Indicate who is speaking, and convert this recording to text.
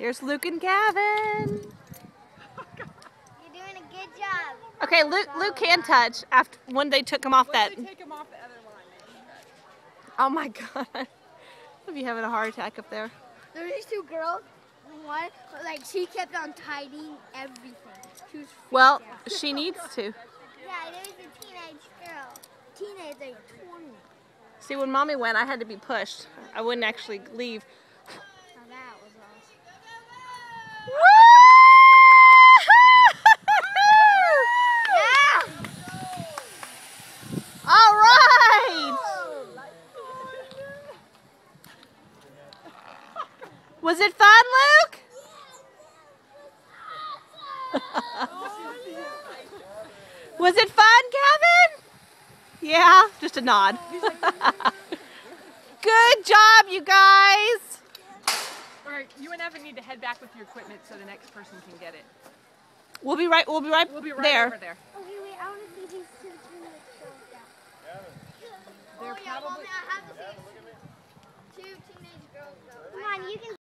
Speaker 1: Here's Luke and Gavin.
Speaker 2: You're doing a good job.
Speaker 1: Okay, Luke can touch after when they took him off that.
Speaker 3: Once they take him off the other line, they can touch.
Speaker 1: Oh my God. I'll be having a heart attack up there.
Speaker 2: There were these two girls. One, like, she kept on tidying everything. She was
Speaker 1: Well, she needs to.
Speaker 2: Yeah, there's a teenage girl. Teenage, like 20.
Speaker 1: See, when Mommy went, I had to be pushed. I wouldn't actually leave.
Speaker 2: Now that was awesome.
Speaker 1: Yeah! All right! Was it fun, Luke? Was it fun, Kevin? Yeah, just a nod. Good job, you guys.
Speaker 3: All right, you and Evan need to head back with your equipment so the next person can get it.
Speaker 1: We'll be right
Speaker 3: We'll be right
Speaker 1: there.
Speaker 3: over there.
Speaker 2: Okay, wait, I want to see these two teenage girls down.
Speaker 3: They're
Speaker 2: Oh, yeah,
Speaker 3: probably...
Speaker 2: Mommy, I have to see two teenage girls though.